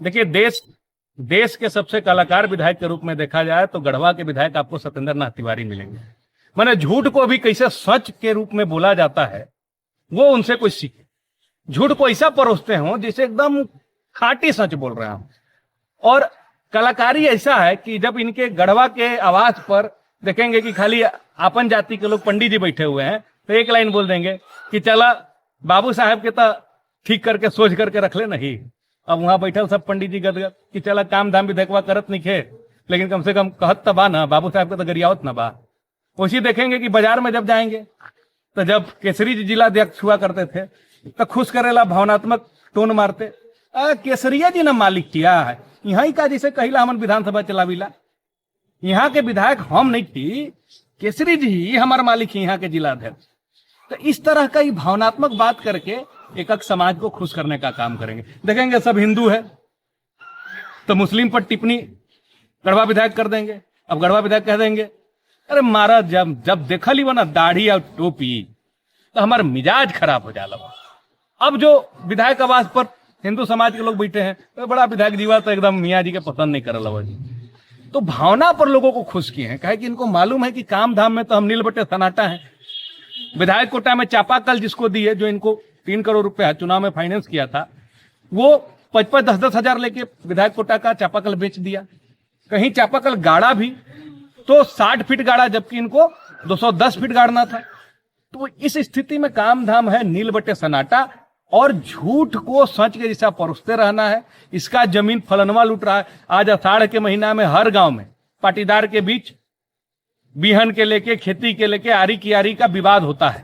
देखिए, देश के सबसे कलाकार विधायक के रूप में देखा जाए तो गढ़वा के विधायक आपको सत्येंद्र नाथ तिवारी मिलेंगे। माने झूठ को भी कैसे सच के रूप में बोला जाता है, वो उनसे कुछ सीखे। झूठ को ऐसा परोसते हो जिसे एकदम खाटी सच बोल रहे हो। और कलाकारी ऐसा है कि जब इनके गढ़वा के आवास पर देखेंगे कि खाली आपन जाति के लोग पंडित जी बैठे हुए हैं, तो एक लाइन बोल देंगे कि चला बाबू साहब के तो ठीक करके सोच करके रख ले नहीं। अब वहां बैठे सब पंडित जी गदगद कि चला काम धाम भी देखवा करत नहीं खे, लेकिन कम से कम कहत तो बा ना, बाबू साहब के तो गरियावत ना बा। उसी देखेंगे कि बाजार में जब जाएंगे तो जब केसरी जी जिला अध्यक्ष हुआ करते थे तो खुश करेला भावनात्मक टोन मारते, केसरिया जी ना मालिक किया है यहाँ का, जिसे कहिला हमन विधानसभा चलावीला, यहाँ के विधायक हम नहीं थी, केसरी जी ही हमारा मालिक है यहाँ के जिला अध्यक्ष। तो इस तरह का ही भावनात्मक बात करके एक समाज को खुश करने का काम करेंगे। देखेंगे सब हिंदू है तो मुस्लिम पर टिप्पणी गढ़वा विधायक कर देंगे। अब गढ़वा विधायक कह देंगे अरे महाराज जब देखा ली वो ना दाढ़ी और टोपी तो हमारा मिजाज खराब हो जाला। अब जो विधायक आवास पर हिंदू समाज के लोग बैठे हैं तो बड़ा विधायक जीवा तो एकदम मियाँ जी के पसंद नहीं करल जी। तो भावना पर लोगों को खुश किए हैं, कहे कि इनको मालूम है कि काम धाम में तो हम नील बटे सन्नाटा है। विधायक कोटा में चापाकल जिसको दी है, जो इनको 3 करोड़ रुपया चुनाव में फाइनेंस किया था, वो 55 10 हजार लेके विधायक कोटा का चापाकल बेच दिया। कहीं चापाकल गाड़ा भी तो 60 फीट गाड़ा, जबकि इनको 210 फीट गाड़ना था। तो इस स्थिति में काम धाम है नील बटे सन्नाटा, और झूठ को सच के जैसा परोसते रहना है। इसका जमीन फलनवा लूट रहा है। आज आषाढ़ के महीना में हर गांव में पाटीदार के बीच बीहन के लेके, खेती के लेके, आरी की आरी का विवाद होता है,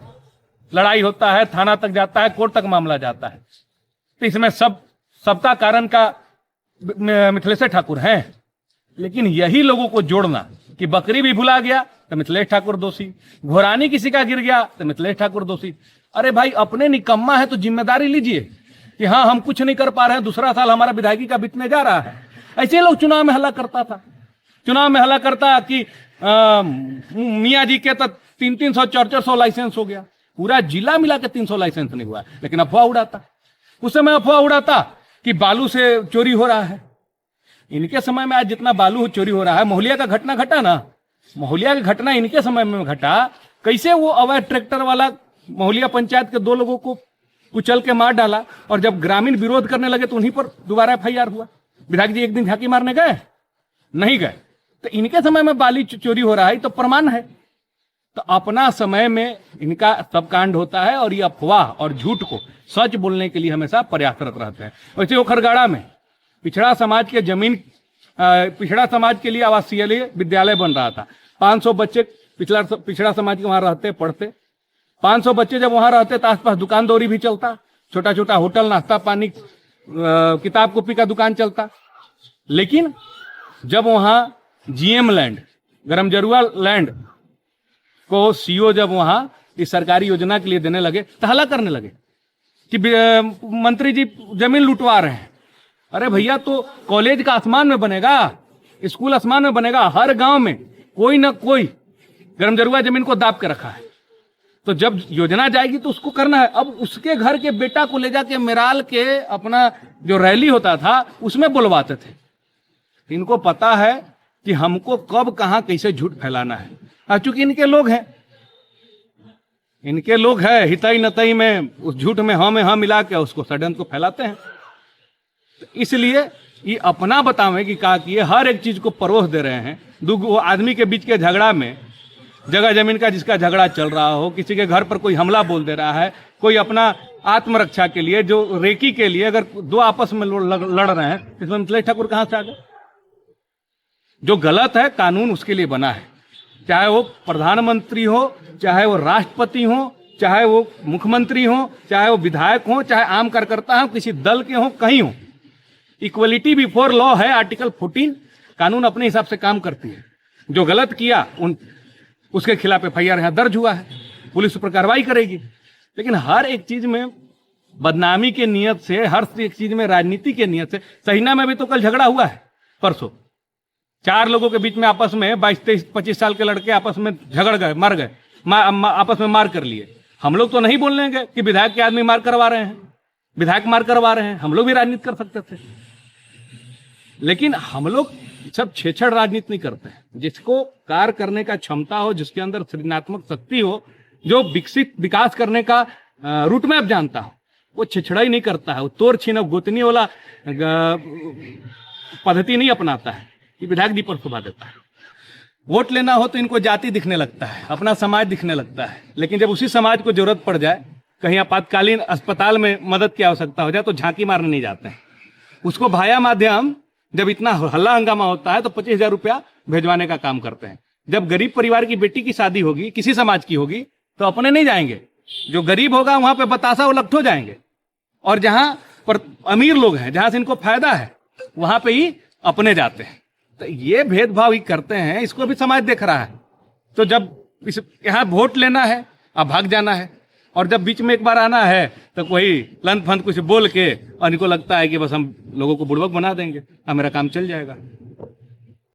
लड़ाई होता है, थाना तक जाता है, कोर्ट तक मामला जाता है। तो इसमें सबका कारण का मिथिलेश ठाकुर हैं। लेकिन यही लोगों को जोड़ना कि बकरी भी भुला गया तो मिथिलेश ठाकुर दोषी, घोरानी किसी का गिर गया तो मिथिलेश ठाकुर दोषी। अरे भाई, अपने निकम्मा है तो जिम्मेदारी लीजिए कि हाँ हम कुछ नहीं कर पा रहे हैं, दूसरा साल हमारा विधायकी का बीतने जा रहा है। ऐसे लोग चुनाव में हल्ला करता था, चुनाव में हल्ला करता कि मियाँ जी के तो 300 400 लाइसेंस हो गया, पूरा जिला मिला के 300 लाइसेंस नहीं हुआ। लेकिन अफवाह उड़ाता, उस समय अफवाह उड़ाता कि बालू से चोरी हो रहा है। इनके समय में आज जितना बालू चोरी हो रहा है, मोहलिया का घटना घटा ना, मोहलिया का घटना इनके समय में घटा। कैसे वो अवैध ट्रैक्टर वाला मोहलिया पंचायत के 2 लोगों को कुचल के मार डाला, और जब ग्रामीण विरोध करने लगे तो उन्हीं पर दोबारा FIR हुआ। विधायक जी एक दिन झांकी मारने गए, नहीं गए। तो इनके समय में बाली चोरी हो रहा है तो प्रमाण है। तो अपना समय में इनका सब कांड होता है, और ये अफवाह और झूठ को सच बोलने के लिए हमेशा प्रयासरत रहते हैं। वैसे ओखरगाड़ा में पिछड़ा समाज के जमीन, पिछड़ा समाज के लिए आवासीय विद्यालय बन रहा था। 500 बच्चे पिछड़ा समाज के वहां रहते, पढ़ते। 500 बच्चे जब वहां रहते तो आसपास दुकान दौरी भी चलता, छोटा छोटा होटल, नाश्ता पानी, किताब कॉपी का दुकान चलता। लेकिन जब वहां GM लैंड, गरमजरुआ लैंड को CO जब वहां इस सरकारी योजना के लिए देने लगे तो हल्ला करने लगे कि मंत्री जी जमीन लुटवा रहे हैं। अरे भैया, तो कॉलेज का आसमान में बनेगा, स्कूल आसमान में बनेगा। हर गांव में कोई ना कोई गरमजरुआ जमीन को दाब के रखा है, तो जब योजना जाएगी तो उसको करना है। अब उसके घर के बेटा को ले जाके मेराल के अपना जो रैली होता था उसमें बुलवाते थे। इनको पता है कि हमको कब कहां कैसे झूठ फैलाना है। चूंकि इनके लोग हैं, इनके लोग हैं, हितई नतई में उस झूठ में हाँ मिला के उसको षड्यंत्र को फैलाते हैं। तो इसलिए ये अपना बतावे कि का किए हर एक चीज को परोस दे रहे हैं। 2 आदमी के बीच के झगड़ा में, जगह जमीन का जिसका झगड़ा चल रहा हो, किसी के घर पर कोई हमला बोल दे रहा है, कोई अपना आत्मरक्षा के लिए, जो रेकी के लिए, अगर 2 आपस में लड़ रहे हैं, इसमें मिथिलेश ठाकुर कहां से आ गए? जो गलत है कानून उसके लिए बना है, चाहे वो प्रधानमंत्री हो, चाहे वो राष्ट्रपति हो, चाहे वो मुख्यमंत्री हो, चाहे वो विधायक हो, चाहे आम कार्यकर्ता हो, किसी दल के हो, कहीं हो। इक्वलिटी बिफोर लॉ है आर्टिकल 14। कानून अपने हिसाब से काम करती है। जो गलत किया उसके खिलाफ FIR यहाँ दर्ज हुआ है, पुलिस पर कार्रवाई करेगी। लेकिन हर एक चीज में बदनामी के नियत से, हर एक चीज में राजनीति के नियत से। सहीना में भी तो कल झगड़ा हुआ है, परसों 4 लोगों के बीच में आपस में 22 23 25 साल के लड़के आपस में झगड़ गए, मर गए, आपस में मार कर लिए। हम लोग तो नहीं बोलेंगे कि विधायक के आदमी मार करवा रहे हैं, विधायक मार करवा रहे हैं। हम लोग भी राजनीति कर सकते थे। लेकिन हम लोग सब छेछड़ राजनीति नहीं करते हैं। जिसको कार्य करने का क्षमता हो, जिसके अंदर सृजनात्मक शक्ति हो, जो विकसित विकास करने का रूट मैप जानता हो, वो छेछड़ा ही नहीं करता है। वो तोड़ छीन गोतनी वाला पद्धति नहीं अपनाता है। ये विधायक जी पर शोभा देता है। वोट लेना हो तो इनको जाति दिखने लगता है, अपना समाज दिखने लगता है। लेकिन जब उसी समाज को जरूरत पड़ जाए, कहीं आपातकालीन अस्पताल में मदद की आवश्यकता हो जाए, तो झांकी मारने नहीं जाते हैं। उसको भाया माध्यम जब इतना हल्ला हंगामा होता है तो 25,000 रुपया भेजवाने का काम करते हैं। जब गरीब परिवार की बेटी की शादी होगी, किसी समाज की होगी, तो अपने नहीं जाएंगे। जो गरीब होगा वहां पे बतासा वो लट्ठो जाएंगे, और जहां पर अमीर लोग हैं, जहां से इनको फायदा है, वहां पे ही अपने जाते हैं। तो ये भेदभाव ही करते हैं, इसको भी समाज देख रहा है। तो जब इस यहाँ वोट लेना है, अब भाग जाना है, और जब बीच में एक बार आना है तो कोई लंत फंत कुछ बोल के, और इनको लगता है कि बस हम लोगों को बुड़बक बना देंगे, अब मेरा काम चल जाएगा।